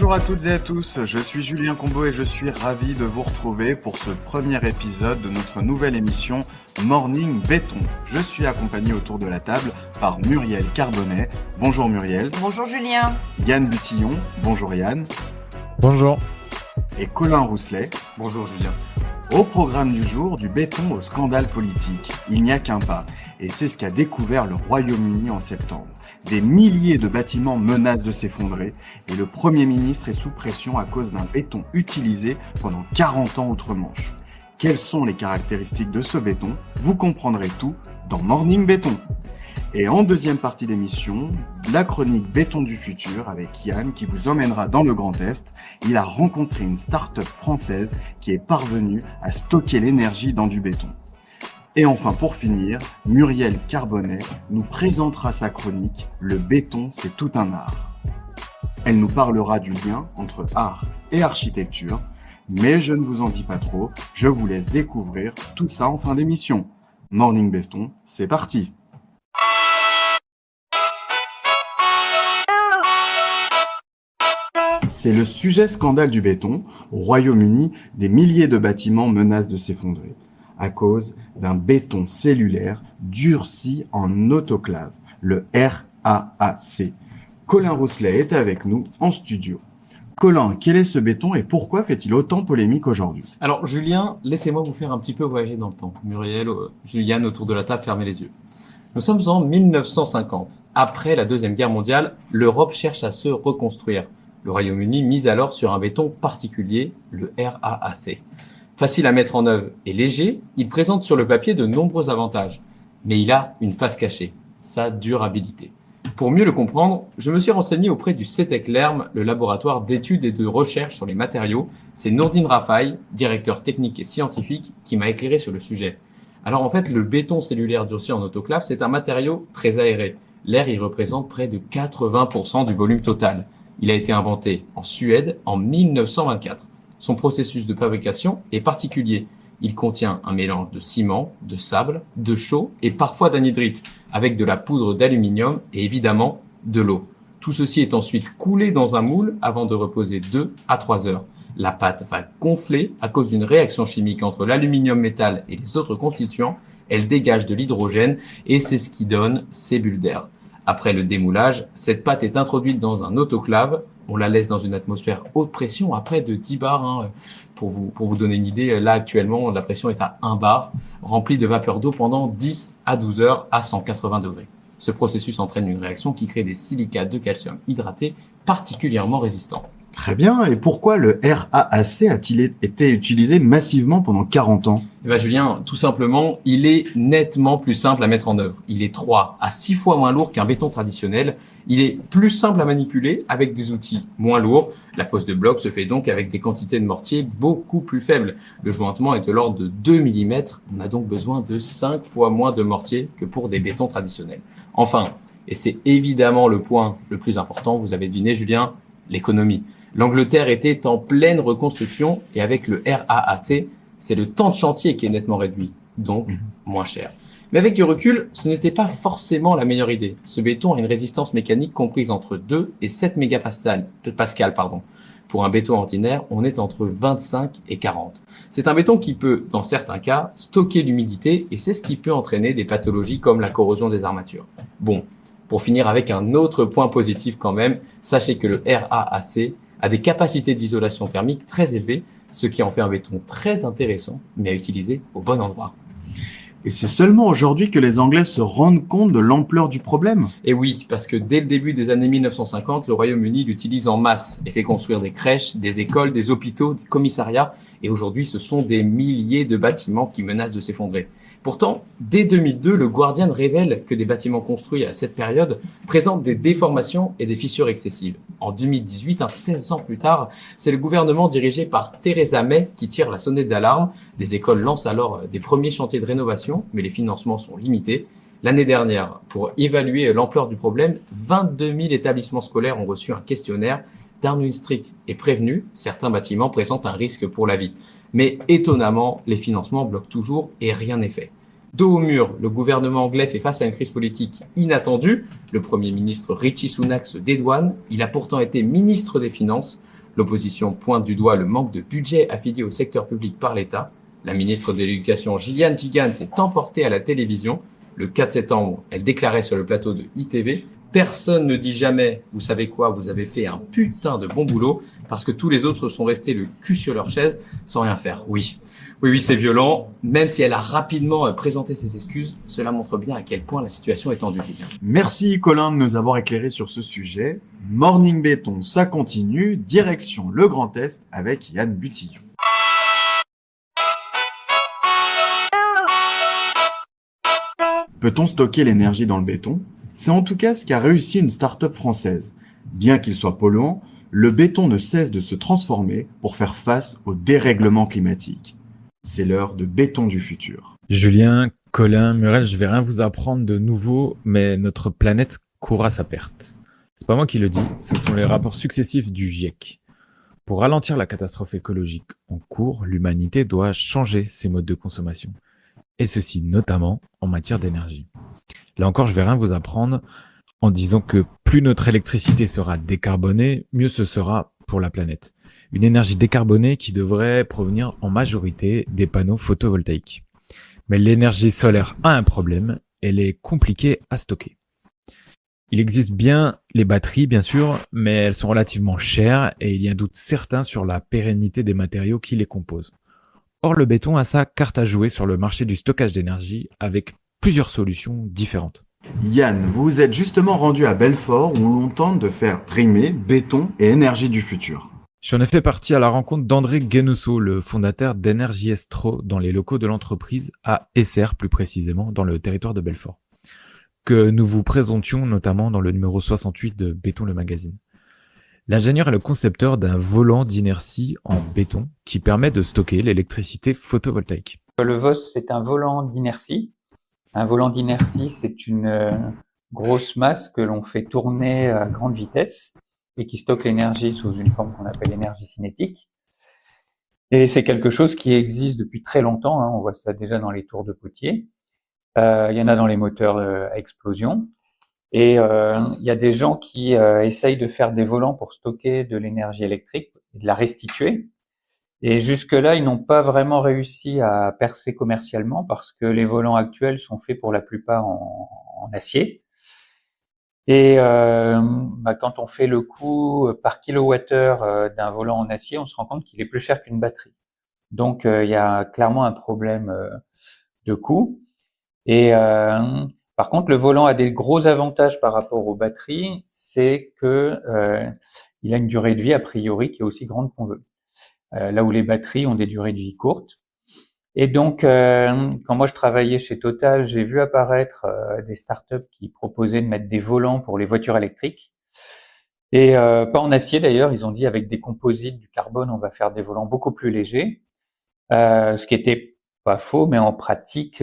Bonjour à toutes et à tous, je suis Julien Combeau et je suis ravi de vous retrouver pour ce premier épisode de notre nouvelle émission Morning Béton. Je suis accompagné autour de la table par Muriel Carbonnet. Bonjour Muriel. Bonjour Julien. Yann Butillon. Bonjour Yann. Bonjour. Et Colin Rousselet. Bonjour Julien. Au programme du jour, du béton au scandale politique, il n'y a qu'un pas. Et c'est ce qu'a découvert le Royaume-Uni en septembre. Des milliers de bâtiments menacent de s'effondrer et le Premier ministre est sous pression à cause d'un béton utilisé pendant 40 ans outre-Manche. Quelles sont les caractéristiques de ce béton? Vous comprendrez tout dans Morning Béton. Et en deuxième partie d'émission, la chronique Béton du futur avec Yann qui vous emmènera dans le Grand Est. Il a rencontré une start-up française qui est parvenue à stocker l'énergie dans du béton. Et enfin, pour finir, Muriel Carbonnet nous présentera sa chronique « Le béton, c'est tout un art ». Elle nous parlera du lien entre art et architecture, mais je ne vous en dis pas trop, je vous laisse découvrir tout ça en fin d'émission. Morning Béton, c'est parti! C'est le sujet scandale du béton. Au Royaume-Uni, des milliers de bâtiments menacent de s'effondrer à cause d'un béton cellulaire durci en autoclave, le RAAC. Colin Rousselet est avec nous en studio. Colin, quel est ce béton et pourquoi fait-il autant polémique aujourd'hui? Alors Julien, laissez-moi vous faire un petit peu voyager dans le temps. Muriel, Juliane autour de la table, fermez les yeux. Nous sommes en 1950. Après la Deuxième Guerre mondiale, l'Europe cherche à se reconstruire. Le Royaume-Uni mise alors sur un béton particulier, le RAAC. Facile à mettre en œuvre et léger, il présente sur le papier de nombreux avantages. Mais il a une face cachée, sa durabilité. Pour mieux le comprendre, je me suis renseigné auprès du CETEC-LERM, le laboratoire d'études et de recherche sur les matériaux. C'est Nourdine Rafaï, directeur technique et scientifique, qui m'a éclairé sur le sujet. Alors en fait, le béton cellulaire durci en autoclave, c'est un matériau très aéré. L'air y représente près de 80% du volume total. Il a été inventé en Suède en 1924. Son processus de fabrication est particulier. Il contient un mélange de ciment, de sable, de chaux et parfois d'anhydrite, avec de la poudre d'aluminium et évidemment de l'eau. Tout ceci est ensuite coulé dans un moule avant de reposer 2 à 3 heures. La pâte va gonfler à cause d'une réaction chimique entre l'aluminium métal et les autres constituants. Elle dégage de l'hydrogène et c'est ce qui donne ces bulles d'air. Après le démoulage, cette pâte est introduite dans un autoclave. On la laisse dans une atmosphère haute pression à près de 10 bars. Pour vous donner une idée, là actuellement, la pression est à 1 bar, remplie de vapeur d'eau pendant 10 à 12 heures à 180 degrés. Ce processus entraîne une réaction qui crée des silicates de calcium hydratés particulièrement résistants. Très bien, et pourquoi le RAAC a-t-il été utilisé massivement pendant 40 ans? Eh ben Julien, tout simplement, il est nettement plus simple à mettre en œuvre. Il est 3 à 6 fois moins lourd qu'un béton traditionnel. Il est plus simple à manipuler avec des outils moins lourds. La pose de bloc se fait donc avec des quantités de mortier beaucoup plus faibles. Le jointement est de l'ordre de 2 mm. On a donc besoin de 5 fois moins de mortier que pour des bétons traditionnels. Enfin, et c'est évidemment le point le plus important, vous avez deviné Julien, l'économie. L'Angleterre était en pleine reconstruction et avec le RAAC, c'est le temps de chantier qui est nettement réduit, donc moins cher. Mais avec du recul, ce n'était pas forcément la meilleure idée. Ce béton a une résistance mécanique comprise entre 2 et 7 mégapascal. Pour un béton ordinaire, on est entre 25 et 40. C'est un béton qui peut, dans certains cas, stocker l'humidité et c'est ce qui peut entraîner des pathologies comme la corrosion des armatures. Bon, pour finir avec un autre point positif quand même, sachez que le RAAC a des capacités d'isolation thermique très élevées, ce qui en fait un béton très intéressant, mais à utiliser au bon endroit. Et c'est seulement aujourd'hui que les Anglais se rendent compte de l'ampleur du problème? Et oui, parce que dès le début des années 1950, le Royaume-Uni l'utilise en masse et fait construire des crèches, des écoles, des hôpitaux, des commissariats. Et aujourd'hui, ce sont des milliers de bâtiments qui menacent de s'effondrer. Pourtant, dès 2002, le Guardian révèle que des bâtiments construits à cette période présentent des déformations et des fissures excessives. En 2018, 16 ans plus tard, c'est le gouvernement dirigé par Theresa May qui tire la sonnette d'alarme. Des écoles lancent alors des premiers chantiers de rénovation, mais les financements sont limités. L'année dernière, pour évaluer l'ampleur du problème, 22 000 établissements scolaires ont reçu un questionnaire. Darwin strict est prévenu, certains bâtiments présentent un risque pour la vie. Mais étonnamment, les financements bloquent toujours et rien n'est fait. Dos au mur, le gouvernement anglais fait face à une crise politique inattendue. Le Premier ministre Rishi Sunak se dédouane. Il a pourtant été ministre des Finances. L'opposition pointe du doigt le manque de budget affilié au secteur public par l'État. La ministre de l'Éducation, Gillian Gilligan, s'est emportée à la télévision. Le 4 septembre, elle déclarait sur le plateau de ITV: personne ne dit jamais, vous savez quoi, vous avez fait un putain de bon boulot, parce que tous les autres sont restés le cul sur leur chaise sans rien faire. Oui, c'est violent. Même si elle a rapidement présenté ses excuses, cela montre bien à quel point la situation est tendue, Julien. Merci Colin de nous avoir éclairé sur ce sujet. Morning Béton, ça continue. Direction le Grand Est avec Yann Butillon. Peut-on stocker l'énergie dans le béton? C'est en tout cas ce qu'a réussi une start-up française. Bien qu'il soit polluant, le béton ne cesse de se transformer pour faire face au dérèglement climatique. C'est l'heure de béton du futur. Julien, Colin, Muriel, je vais rien vous apprendre de nouveau, mais notre planète court à sa perte. C'est pas moi qui le dis, ce sont les rapports successifs du GIEC. Pour ralentir la catastrophe écologique en cours, l'humanité doit changer ses modes de consommation. Et ceci notamment en matière d'énergie. Là encore, je vais rien vous apprendre en disant que plus notre électricité sera décarbonée, mieux ce sera pour la planète. Une énergie décarbonée qui devrait provenir en majorité des panneaux photovoltaïques. Mais l'énergie solaire a un problème, elle est compliquée à stocker. Il existe bien les batteries, bien sûr, mais elles sont relativement chères et il y a un doute certain sur la pérennité des matériaux qui les composent. Or, le béton a sa carte à jouer sur le marché du stockage d'énergie avec plusieurs solutions différentes. Yann, vous vous êtes justement rendu à Belfort où l'on tente de faire trimer béton et énergie du futur. Je suis en effet parti à la rencontre d'André Guénousseau, le fondateur d'Energy Estro, dans les locaux de l'entreprise à Essert, plus précisément, dans le territoire de Belfort, que nous vous présentions notamment dans le numéro 68 de Béton le magazine. L'ingénieur est le concepteur d'un volant d'inertie en béton qui permet de stocker l'électricité photovoltaïque. Le VOS, c'est un volant d'inertie. Un volant d'inertie, c'est une grosse masse que l'on fait tourner à grande vitesse et qui stocke l'énergie sous une forme qu'on appelle l'énergie cinétique. Et c'est quelque chose qui existe depuis très longtemps, hein. On voit ça déjà dans les tours de potier. Il y en a dans les moteurs à explosion. Et il y a des gens qui essayent de faire des volants pour stocker de l'énergie électrique et de la restituer. Et jusque-là, ils n'ont pas vraiment réussi à percer commercialement parce que les volants actuels sont faits pour la plupart en acier. Et quand on fait le coût par kilowattheure d'un volant en acier, on se rend compte qu'il est plus cher qu'une batterie. Donc il y a clairement un problème de coût. Et par contre, le volant a des gros avantages par rapport aux batteries, c'est que il a une durée de vie a priori qui est aussi grande qu'on veut. Là où les batteries ont des durées de vie courtes. Et donc, quand moi je travaillais chez Total, j'ai vu apparaître des startups qui proposaient de mettre des volants pour les voitures électriques. Et pas en acier d'ailleurs, ils ont dit avec des composites, du carbone, on va faire des volants beaucoup plus légers. Ce qui était pas faux, mais en pratique,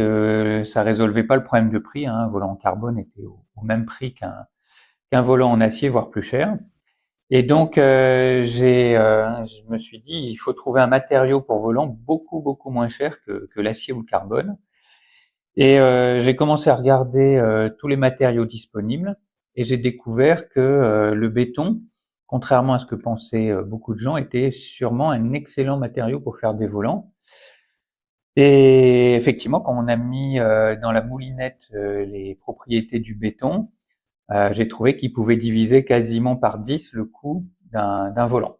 ça résolvait pas le problème de prix, hein. Un volant en carbone était au même prix qu'un volant en acier, voire plus cher. Et donc, je me suis dit, il faut trouver un matériau pour volant beaucoup moins cher que l'acier ou le carbone. Et j'ai commencé à regarder tous les matériaux disponibles et j'ai découvert que le béton, contrairement à ce que pensaient beaucoup de gens, était sûrement un excellent matériau pour faire des volants. Et effectivement, quand on a mis dans la moulinette les propriétés du béton, j'ai trouvé qu'il pouvait diviser quasiment par 10 le coût d'un volant.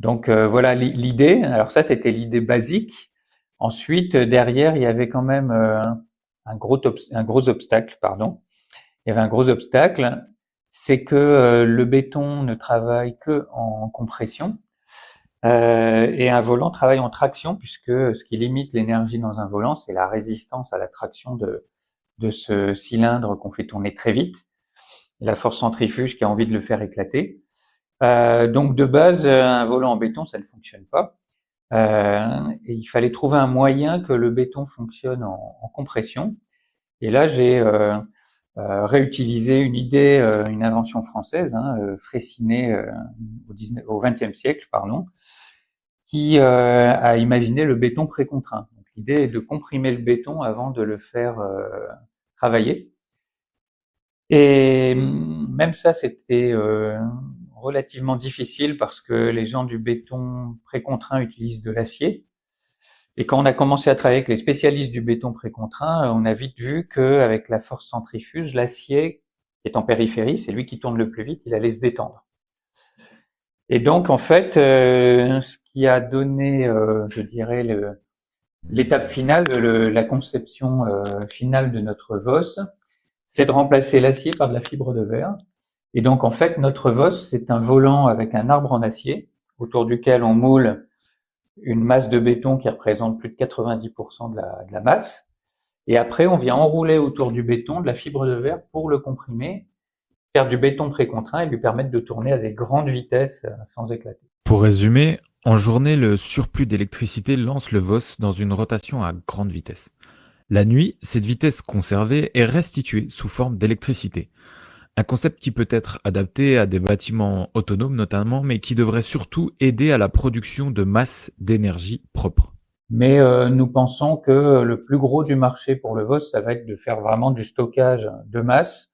Donc voilà l'idée. Alors ça, c'était l'idée basique. Ensuite, derrière, il y avait quand même un gros obstacle, pardon. Il y avait un gros obstacle, c'est que le béton ne travaille que en compression. Et un volant travaille en traction puisque ce qui limite l'énergie dans un volant, c'est la résistance à la traction de ce cylindre qu'on fait tourner très vite, et la force centrifuge qui a envie de le faire éclater. Donc de base, un volant en béton, ça ne fonctionne pas. Et il fallait trouver un moyen que le béton fonctionne en compression. Et là, j'ai réutilisé une idée, une invention française, Freycinet au XXe siècle, pardon, qui a imaginé le béton précontraint. Donc, l'idée est de comprimer le béton avant de le faire travailler. Et même ça, c'était, on relativement difficile parce que les gens du béton précontraint utilisent de l'acier. Et quand on a commencé à travailler avec les spécialistes du béton précontraint, on a vite vu qu'avec la force centrifuge, l'acier qui est en périphérie, c'est lui qui tourne le plus vite, il allait se détendre. Et donc, en fait, ce qui a donné, je dirais, l'étape finale, la conception finale de notre VOS, c'est de remplacer l'acier par de la fibre de verre. Et donc, en fait, notre VOS, c'est un volant avec un arbre en acier, autour duquel on moule une masse de béton qui représente plus de 90% de la masse. Et après, on vient enrouler autour du béton de la fibre de verre pour le comprimer, faire du béton précontraint et lui permettre de tourner à des grandes vitesses sans éclater. Pour résumer, en journée, le surplus d'électricité lance le VOS dans une rotation à grande vitesse. La nuit, cette vitesse conservée est restituée sous forme d'électricité. Un concept qui peut être adapté à des bâtiments autonomes notamment, mais qui devrait surtout aider à la production de masse d'énergie propre. Mais nous pensons que le plus gros du marché pour le VOS, ça va être de faire vraiment du stockage de masse.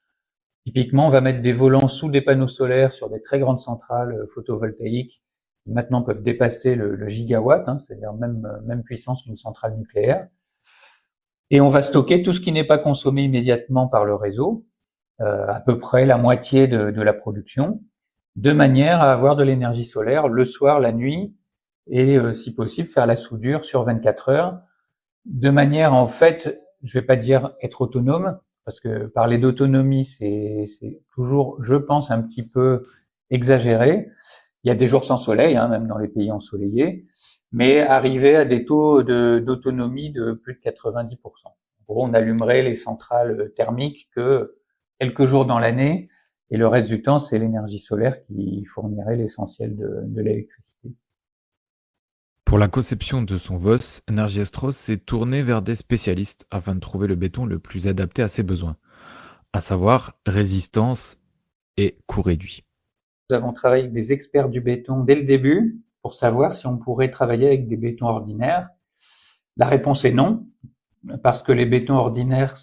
Typiquement, on va mettre des volants sous des panneaux solaires sur des très grandes centrales photovoltaïques qui maintenant peuvent dépasser le gigawatt, c'est-à-dire même puissance qu'une centrale nucléaire. Et on va stocker tout ce qui n'est pas consommé immédiatement par le réseau, à peu près la moitié de la production, de manière à avoir de l'énergie solaire le soir, la nuit, et si possible faire la soudure sur 24 heures, de manière en fait, je vais pas dire être autonome, parce que parler d'autonomie, c'est toujours, je pense, un petit peu exagéré. Il y a des jours sans soleil, même dans les pays ensoleillés, mais arriver à des taux d'autonomie de plus de 90%. En gros, on allumerait les centrales thermiques que quelques jours dans l'année, et le reste du temps, c'est l'énergie solaire qui fournirait l'essentiel de l'électricité. Pour la conception de son VOS, Energy Astros s'est tourné vers des spécialistes afin de trouver le béton le plus adapté à ses besoins, à savoir résistance et coût réduit. Nous avons travaillé avec des experts du béton dès le début pour savoir si on pourrait travailler avec des bétons ordinaires. La réponse est non, parce que les bétons ordinaires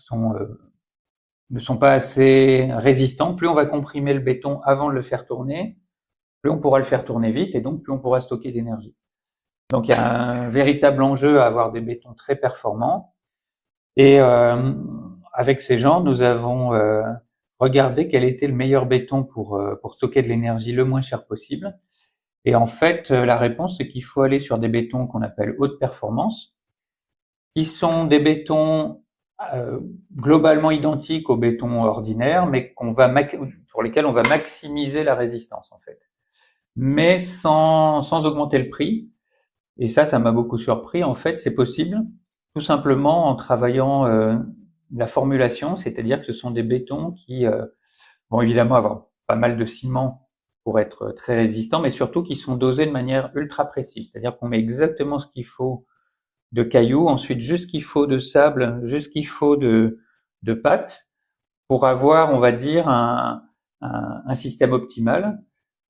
ne sont pas assez résistants. Plus on va comprimer le béton avant de le faire tourner, plus on pourra le faire tourner vite et donc plus on pourra stocker d'énergie. Donc il y a un véritable enjeu à avoir des bétons très performants. Et avec ces gens, nous avons regardé quel était le meilleur béton pour stocker de l'énergie le moins cher possible. Et en fait, la réponse, c'est qu'il faut aller sur des bétons qu'on appelle haute performance, qui sont des bétons globalement identiques aux bétons ordinaires, mais pour lesquels on va maximiser la résistance en fait, mais sans augmenter le prix. Et ça m'a beaucoup surpris. En fait, c'est possible tout simplement en travaillant la formulation, c'est-à-dire que ce sont des bétons qui vont évidemment avoir pas mal de ciment pour être très résistants, mais surtout qui sont dosés de manière ultra précise, c'est-à-dire qu'on met exactement ce qu'il faut de cailloux, ensuite juste ce qu'il faut de sable, juste ce qu'il faut de pâte pour avoir, on va dire, un système optimal.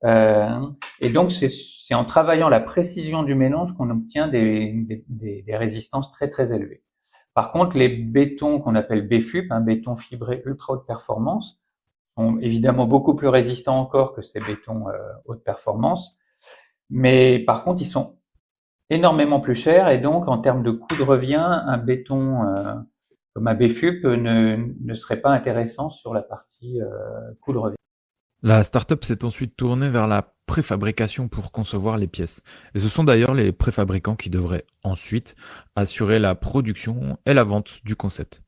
Et donc c'est en travaillant la précision du mélange qu'on obtient des résistances très très élevées. Par contre, les bétons qu'on appelle BFUP, béton fibré ultra haute performance, sont évidemment beaucoup plus résistants encore que ces bétons haute performance, mais par contre ils sont énormément plus chers et donc en termes de coût de revient, un béton comme un BFUP ne serait pas intéressant sur la partie coût de revient. La startup s'est ensuite tournée vers la préfabrication pour concevoir les pièces. Et ce sont d'ailleurs les préfabricants qui devraient ensuite assurer la production et la vente du concept.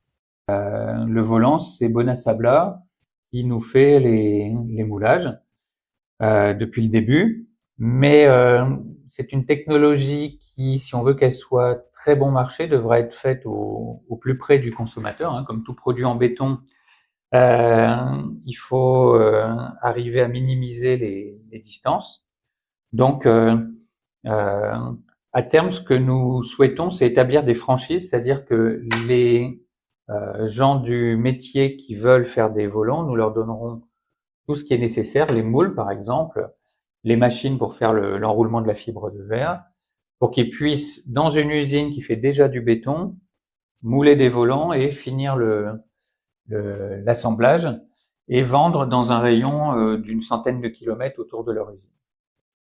Le volant, c'est Bonasabla qui nous fait les moulages depuis le début. Mais c'est une technologie qui, si on veut qu'elle soit très bon marché, devrait être faite au plus près du consommateur. Comme tout produit en béton, il faut arriver à minimiser les distances. Donc, à terme, ce que nous souhaitons, c'est établir des franchises, c'est-à-dire que les gens du métier qui veulent faire des volants, nous leur donnerons tout ce qui est nécessaire, les moules par exemple, les machines pour faire l'enroulement de la fibre de verre, pour qu'ils puissent, dans une usine qui fait déjà du béton, mouler des volants et finir l'assemblage. et vendre dans un rayon d'une centaine de kilomètres autour de leur usine.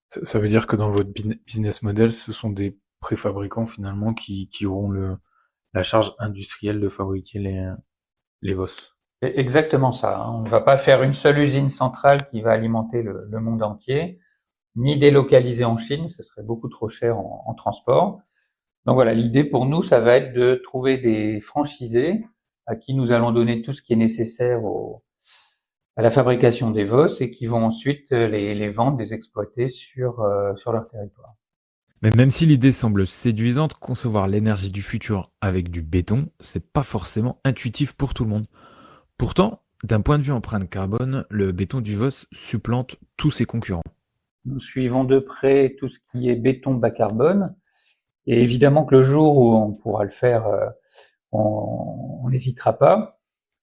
Ça veut dire que dans votre business model, ce sont des préfabricants finalement qui auront la charge industrielle de fabriquer les VOS. C'est exactement ça, hein. On ne va pas faire une seule usine centrale qui va alimenter le monde entier, ni délocaliser en Chine, ce serait beaucoup trop cher en transport. Donc voilà, l'idée pour nous, ça va être de trouver des franchisés à qui nous allons donner tout ce qui est nécessaire à la fabrication des VOS et qui vont ensuite les vendre, les exploiter sur leur territoire. Mais même si l'idée semble séduisante, concevoir l'énergie du futur avec du béton, c'est pas forcément intuitif pour tout le monde. Pourtant, d'un point de vue empreinte carbone, le béton du VOS supplante tous ses concurrents. Nous suivons de près tout ce qui est béton bas carbone. Et évidemment que le jour où on pourra le faire, on n'hésitera pas.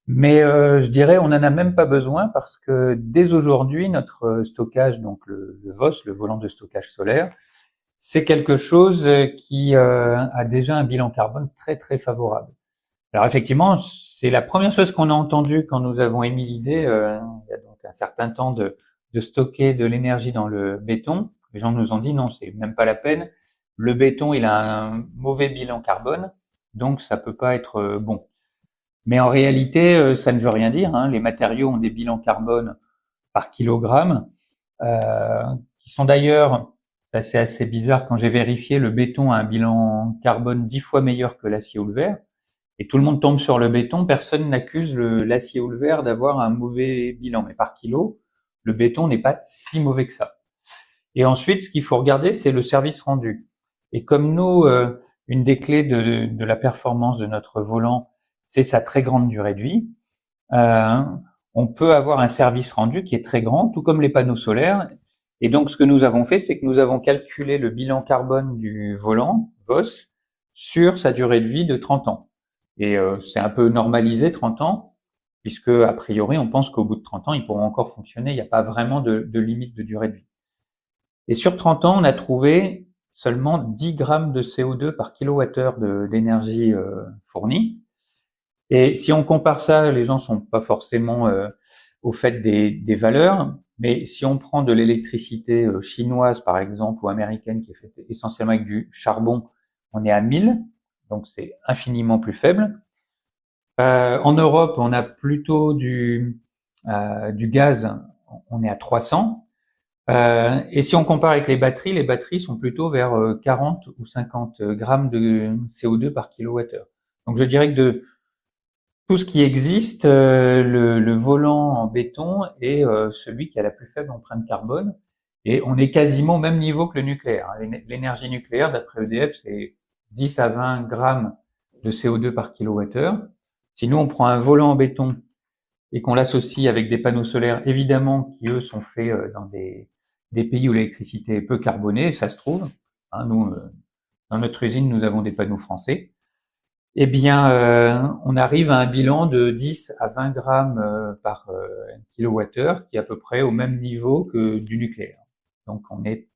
Mais je dirais on n'en a même pas besoin parce que dès aujourd'hui, notre stockage, donc le VOS, le volant de stockage solaire, c'est quelque chose qui a déjà un bilan carbone très très favorable. Alors effectivement, c'est la première chose qu'on a entendue quand nous avons émis l'idée, il y a donc un certain temps, de stocker de l'énergie dans le béton. Les gens nous ont dit non, c'est même pas la peine. Le béton, il a un mauvais bilan carbone, donc ça peut pas être bon. Mais en réalité, ça ne veut rien dire, hein. Les matériaux ont des bilans carbone par kilogramme, qui sont d'ailleurs, c'est assez bizarre, quand j'ai vérifié, le béton a un bilan carbone 10 fois meilleur que l'acier ou le verre. Et tout le monde tombe sur le béton, personne n'accuse l'acier ou le verre d'avoir un mauvais bilan. Mais par kilo, le béton n'est pas si mauvais que ça. Et ensuite, ce qu'il faut regarder, c'est le service rendu. Et comme nous, une des clés de la performance de notre volant, c'est sa très grande durée de vie, on peut avoir un service rendu qui est très grand, tout comme les panneaux solaires. Et donc, ce que nous avons fait, c'est que nous avons calculé le bilan carbone du volant, VOS, sur sa durée de vie de 30 ans. Et c'est un peu normalisé 30 ans, puisque a priori, on pense qu'au bout de 30 ans, ils pourront encore fonctionner. Il n'y a pas vraiment de limite de durée de vie. Et sur 30 ans, on a trouvé seulement 10 grammes de CO2 par kilowattheure d'énergie fournie. Et si on compare ça, les gens sont pas forcément au fait des valeurs, mais si on prend de l'électricité chinoise, par exemple, ou américaine, qui est faite essentiellement avec du charbon, on est à 1000, donc c'est infiniment plus faible. En Europe, on a plutôt du gaz, on est à 300. Et si on compare avec les batteries sont plutôt vers 40 ou 50 grammes de CO2 par kilowattheure. Donc je dirais que de tout ce qui existe, le volant en béton est celui qui a la plus faible empreinte carbone. Et on est quasiment au même niveau que le nucléaire. L'énergie nucléaire, d'après EDF, c'est 10 à 20 grammes de CO2 par kilowattheure. Si nous, on prend un volant en béton et qu'on l'associe avec des panneaux solaires, évidemment, qui eux sont faits dans des pays où l'électricité est peu carbonée, ça se trouve. Hein, nous, dans notre usine, nous avons des panneaux français. Eh bien, on arrive à un bilan de 10 à 20 grammes par kilowattheure, qui est à peu près au même niveau que du nucléaire. Donc, on est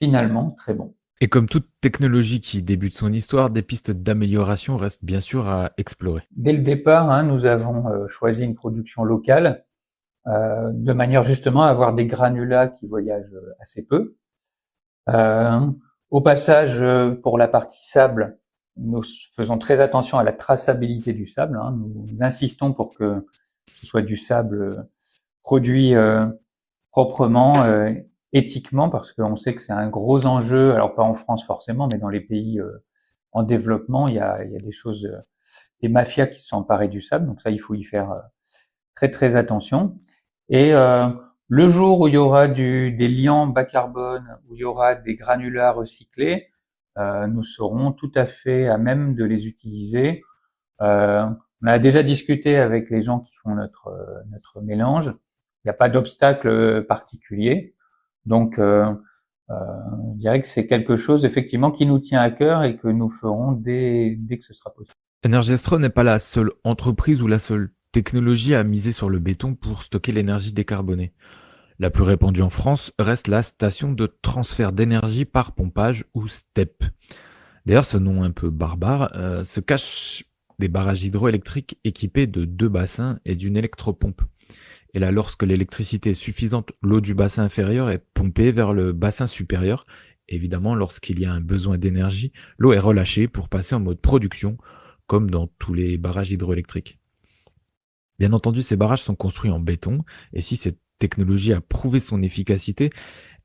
finalement très bon. Et comme toute technologie qui débute son histoire, des pistes d'amélioration restent bien sûr à explorer. Dès le départ, hein, nous avons choisi une production locale, de manière justement à avoir des granulats qui voyagent assez peu. Au passage, pour la partie sable, nous faisons très attention à la traçabilité du sable, hein. Nous insistons pour que ce soit du sable produit proprement, éthiquement, parce qu'on sait que c'est un gros enjeu, alors pas en France forcément, mais dans les pays en développement, il y a des choses, des mafias qui se sont emparées du sable, donc ça, il faut y faire très très attention. Et le jour où il y aura des liants bas carbone, où il y aura des granulats recyclés, nous serons tout à fait à même de les utiliser. On a déjà discuté avec les gens qui font notre mélange. Il n'y a pas d'obstacle particulier. Donc, je dirais que c'est quelque chose effectivement qui nous tient à cœur et que nous ferons dès que ce sera possible. Energestro n'est pas la seule entreprise ou la seule technologie à miser sur le béton pour stocker l'énergie décarbonée. La plus répandue en France reste la station de transfert d'énergie par pompage ou STEP. D'ailleurs, ce nom un peu barbare se cache des barrages hydroélectriques équipés de 2 bassins et d'une électropompe. Et là, lorsque l'électricité est suffisante, l'eau du bassin inférieur est pompée vers le bassin supérieur. Évidemment, lorsqu'il y a un besoin d'énergie, l'eau est relâchée pour passer en mode production, comme dans tous les barrages hydroélectriques. Bien entendu, ces barrages sont construits en béton, et si cette technologie a prouvé son efficacité,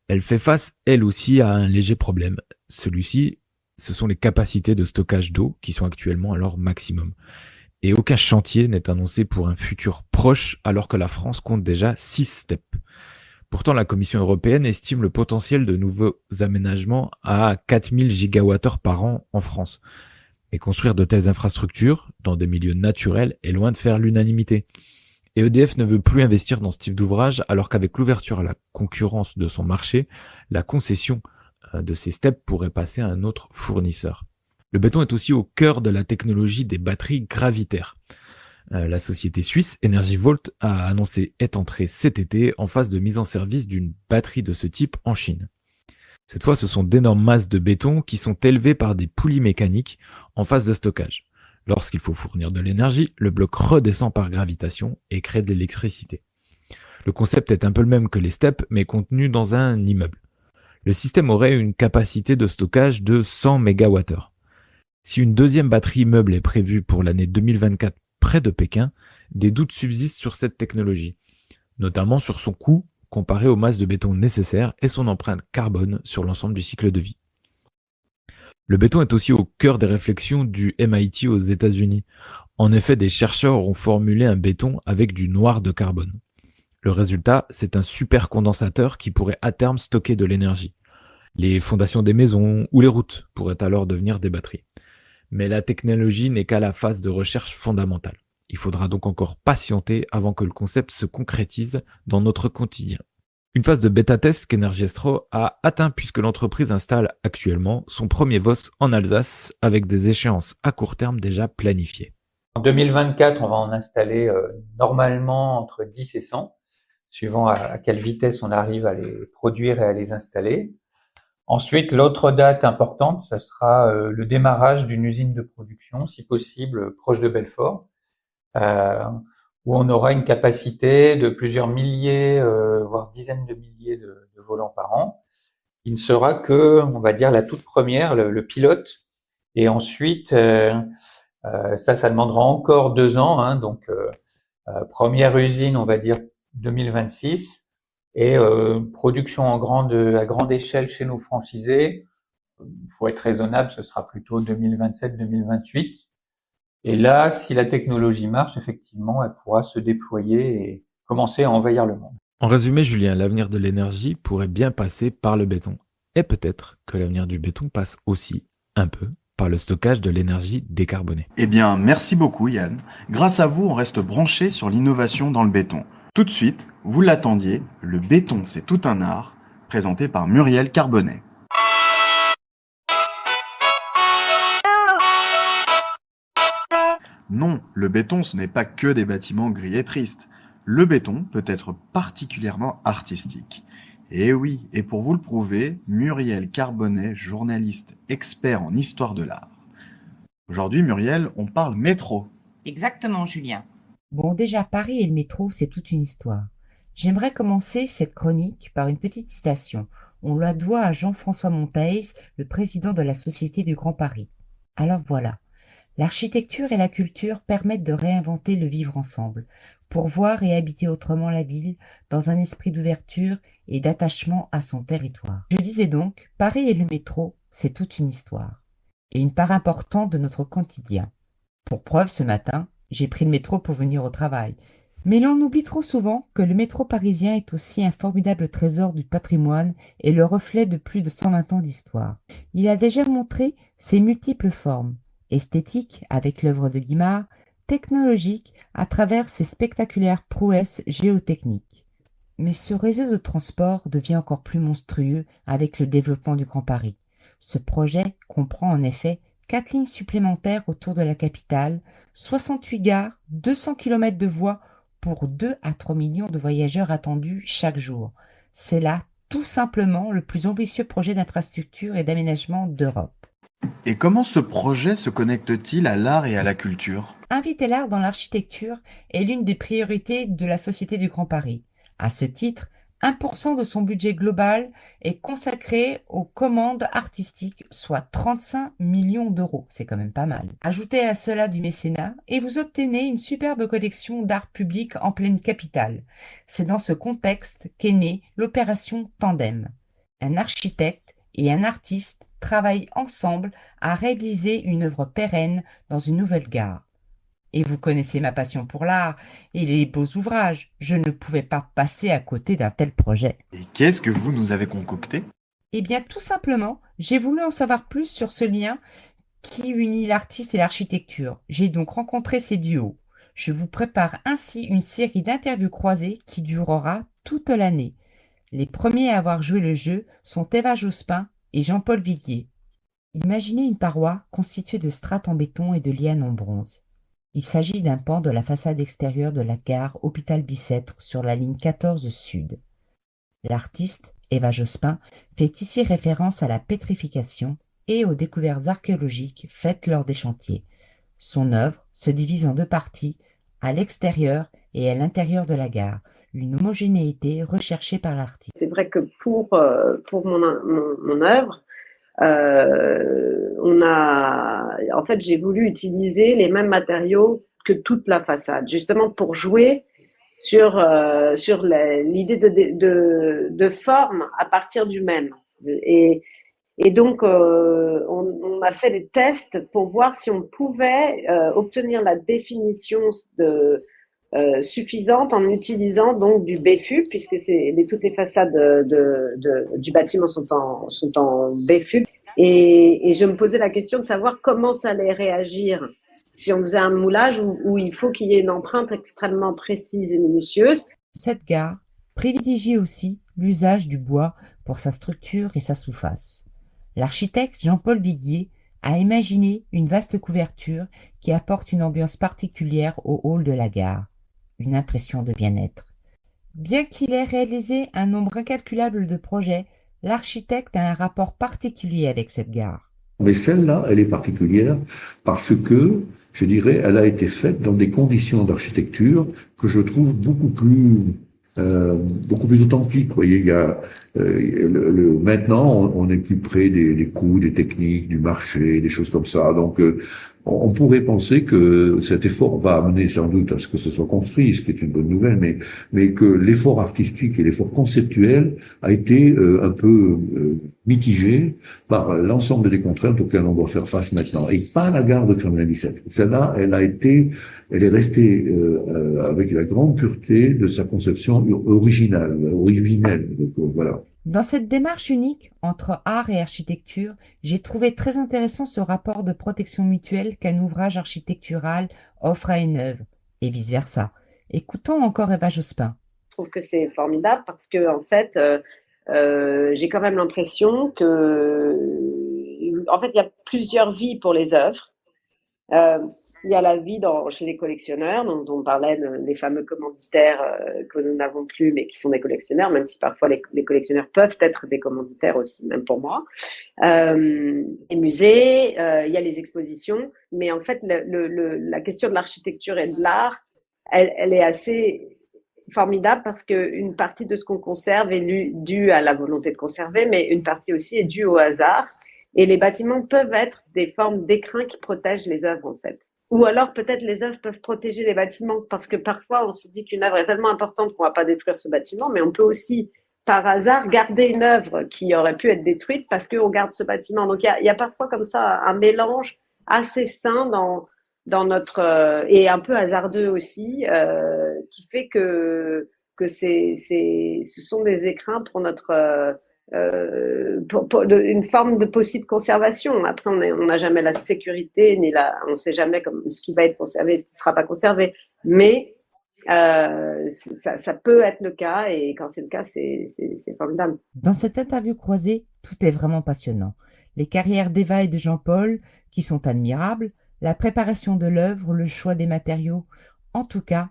elle fait face, elle aussi, à un léger problème. Celui-ci, ce sont les capacités de stockage d'eau qui sont actuellement à leur maximum. Et aucun chantier n'est annoncé pour un futur proche, alors que la France compte déjà 6 steppes. Pourtant, la Commission européenne estime le potentiel de nouveaux aménagements à 4000 gigawattheures par an en France. Et construire de telles infrastructures dans des milieux naturels est loin de faire l'unanimité. Et EDF ne veut plus investir dans ce type d'ouvrage, alors qu'avec l'ouverture à la concurrence de son marché, la concession de ces steppes pourrait passer à un autre fournisseur. Le béton est aussi au cœur de la technologie des batteries gravitaires. La société suisse EnergyVolt a annoncé être entrée cet été en phase de mise en service d'une batterie de ce type en Chine. Cette fois, ce sont d'énormes masses de béton qui sont élevées par des poulies mécaniques en phase de stockage. Lorsqu'il faut fournir de l'énergie, le bloc redescend par gravitation et crée de l'électricité. Le concept est un peu le même que les steppes, mais contenu dans un immeuble. Le système aurait une capacité de stockage de 100 MWh. Si une deuxième batterie immeuble est prévue pour l'année 2024 près de Pékin, des doutes subsistent sur cette technologie, notamment sur son coût comparé aux masses de béton nécessaires et son empreinte carbone sur l'ensemble du cycle de vie. Le béton est aussi au cœur des réflexions du MIT aux États-Unis. En effet, des chercheurs ont formulé un béton avec du noir de carbone. Le résultat, c'est un supercondensateur qui pourrait à terme stocker de l'énergie. Les fondations des maisons ou les routes pourraient alors devenir des batteries. Mais la technologie n'est qu'à la phase de recherche fondamentale. Il faudra donc encore patienter avant que le concept se concrétise dans notre quotidien. Une phase de bêta-test qu'Energiestro a atteint puisque l'entreprise installe actuellement son premier VOS en Alsace avec des échéances à court terme déjà planifiées. En 2024, on va en installer normalement entre 10 et 100, suivant à quelle vitesse on arrive à les produire et à les installer. Ensuite, l'autre date importante, ça sera le démarrage d'une usine de production, si possible proche de Belfort, où on aura une capacité de plusieurs milliers, voire dizaines de milliers de volants par an. Il ne sera que, on va dire, la toute première, le pilote. Et ensuite, ça demandera encore 2 ans, hein, donc première usine, on va dire 2026. Et production à grande échelle chez nos franchisés, il faut être raisonnable, ce sera plutôt 2027-2028. Et là, si la technologie marche, effectivement, elle pourra se déployer et commencer à envahir le monde. En résumé, Julien, l'avenir de l'énergie pourrait bien passer par le béton. Et peut-être que l'avenir du béton passe aussi, un peu, par le stockage de l'énergie décarbonée. Eh bien, merci beaucoup Yann. Grâce à vous, on reste branché sur l'innovation dans le béton. Tout de suite, vous l'attendiez, le béton c'est tout un art, présenté par Muriel Carbonnet. Non, le béton ce n'est pas que des bâtiments gris et tristes. Le béton peut être particulièrement artistique. Et oui, et pour vous le prouver, Muriel Carbonnet, journaliste expert en histoire de l'art. Aujourd'hui, Muriel, on parle métro. Exactement, Julien. Bon, déjà, Paris et le métro, c'est toute une histoire. J'aimerais commencer cette chronique par une petite citation. On la doit à Jean-François Monteils, le président de la Société du Grand Paris. Alors voilà, l'architecture et la culture permettent de réinventer le vivre ensemble, pour voir et habiter autrement la ville, dans un esprit d'ouverture et d'attachement à son territoire. Je disais donc, Paris et le métro, c'est toute une histoire, et une part importante de notre quotidien. Pour preuve, ce matin, j'ai pris le métro pour venir au travail. Mais l'on oublie trop souvent que le métro parisien est aussi un formidable trésor du patrimoine et le reflet de plus de 120 ans d'histoire. Il a déjà montré ses multiples formes, esthétiques avec l'œuvre de Guimard, technologiques à travers ses spectaculaires prouesses géotechniques. Mais ce réseau de transport devient encore plus monstrueux avec le développement du Grand Paris. Ce projet comprend en effet 4 lignes supplémentaires autour de la capitale, 68 gares, 200 km de voies pour 2 à 3 millions de voyageurs attendus chaque jour. C'est là tout simplement le plus ambitieux projet d'infrastructure et d'aménagement d'Europe. Et comment ce projet se connecte-t-il à l'art et à la culture? Inviter l'art dans l'architecture est l'une des priorités de la Société du Grand Paris. À ce titre, 1% de son budget global est consacré aux commandes artistiques, soit 35 millions d'euros. C'est quand même pas mal. Ajoutez à cela du mécénat et vous obtenez une superbe collection d'art public en pleine capitale. C'est dans ce contexte qu'est née l'opération Tandem. Un architecte et un artiste travaillent ensemble à réaliser une œuvre pérenne dans une nouvelle gare. Et vous connaissez ma passion pour l'art et les beaux ouvrages. Je ne pouvais pas passer à côté d'un tel projet. Et qu'est-ce que vous nous avez concocté? Eh bien, tout simplement, j'ai voulu en savoir plus sur ce lien qui unit l'artiste et l'architecture. J'ai donc rencontré ces duos. Je vous prépare ainsi une série d'interviews croisées qui durera toute l'année. Les premiers à avoir joué le jeu sont Eva Jospin et Jean-Paul Viguier. Imaginez une paroi constituée de strates en béton et de lianes en bronze. Il s'agit d'un pan de la façade extérieure de la gare Hôpital-Bicêtre sur la ligne 14 Sud. L'artiste, Eva Jospin, fait ici référence à la pétrification et aux découvertes archéologiques faites lors des chantiers. Son œuvre se divise en deux parties, à l'extérieur et à l'intérieur de la gare, une homogénéité recherchée par l'artiste. C'est vrai que pour mon œuvre, en fait, j'ai voulu utiliser les mêmes matériaux que toute la façade, justement pour jouer sur l'idée de forme à partir du même. Et donc, on a fait des tests pour voir si on pouvait obtenir la définition suffisante en utilisant donc du BFUP, puisque toutes les façades du bâtiment sont en BFUP. Et je me posais la question de savoir comment ça allait réagir si on faisait un moulage où il faut qu'il y ait une empreinte extrêmement précise et minutieuse. Cette gare privilégie aussi l'usage du bois pour sa structure et sa sous-face. L'architecte Jean-Paul Viguier a imaginé une vaste couverture qui apporte une ambiance particulière au hall de la gare, une impression de bien-être. Bien qu'il ait réalisé un nombre incalculable de projets, l'architecte a un rapport particulier avec cette gare. Mais celle-là, elle est particulière parce que, je dirais, elle a été faite dans des conditions d'architecture que je trouve beaucoup plus authentiques. Vous voyez, il y a maintenant, on est plus près des coûts, des techniques, du marché, des choses comme ça. Donc, on pourrait penser que cet effort va amener sans doute à ce que ce soit construit, ce qui est une bonne nouvelle, mais que l'effort artistique et l'effort conceptuel a été un peu mitigé par l'ensemble des contraintes auxquelles on doit faire face maintenant. Et pas la gare de Kremlin-Bicêtre. Celle-là, elle est restée avec la grande pureté de sa conception originelle. Donc, voilà. Dans cette démarche unique entre art et architecture, j'ai trouvé très intéressant ce rapport de protection mutuelle qu'un ouvrage architectural offre à une œuvre, et vice-versa. Écoutons encore Eva Jospin. Je trouve que c'est formidable parce que, en fait, j'ai quand même l'impression que, en fait, il y a plusieurs vies pour les œuvres. Il y a la vie chez les collectionneurs, dont on parlait des fameux commanditaires que nous n'avons plus, mais qui sont des collectionneurs, même si parfois les collectionneurs peuvent être des commanditaires aussi, même pour moi. Les musées, il y a les expositions, mais en fait, la question de l'architecture et de l'art, elle est assez formidable parce qu'une partie de ce qu'on conserve est due à la volonté de conserver, mais une partie aussi est due au hasard. Et les bâtiments peuvent être des formes d'écrins qui protègent les œuvres, en fait. Ou alors peut-être les œuvres peuvent protéger les bâtiments parce que parfois on se dit qu'une œuvre est tellement importante qu'on va pas détruire ce bâtiment, mais on peut aussi par hasard garder une œuvre qui aurait pu être détruite parce qu'on garde ce bâtiment. Donc il y a parfois comme ça un mélange assez sain dans notre et un peu hasardeux aussi qui fait que ce sont des écrins pour notre une forme de possible conservation. Après, on n'a jamais la sécurité, on ne sait jamais ce qui va être conservé, ce qui ne sera pas conservé. Mais ça peut être le cas, et quand c'est le cas, c'est formidable. Dans cette interview croisée, tout est vraiment passionnant. Les carrières d'Eva et de Jean-Paul, qui sont admirables, la préparation de l'œuvre, le choix des matériaux. En tout cas,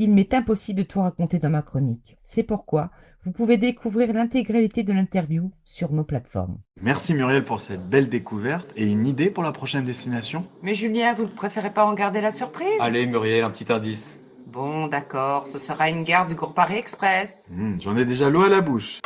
Il m'est impossible de tout raconter dans ma chronique. C'est pourquoi vous pouvez découvrir l'intégralité de l'interview sur nos plateformes. Merci Muriel pour cette belle découverte et une idée pour la prochaine destination? Mais Julien, vous ne préférez pas en garder la surprise? Allez, Muriel, un petit indice. Bon, d'accord, ce sera une gare du Groupe Paris Express. J'en ai déjà l'eau à la bouche.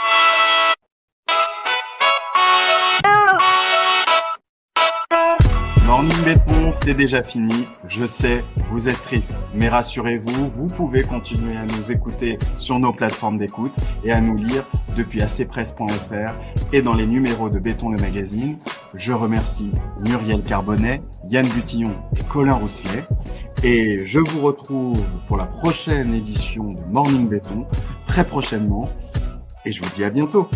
Morning Béton, c'est déjà fini. Je sais, vous êtes triste, mais rassurez-vous, vous pouvez continuer à nous écouter sur nos plateformes d'écoute et à nous lire depuis acpresse.fr et dans les numéros de Béton le magazine. Je remercie Muriel Carbonnet, Yann Butillon et Colin Rousselet. Et je vous retrouve pour la prochaine édition de Morning Béton, très prochainement. Et je vous dis à bientôt.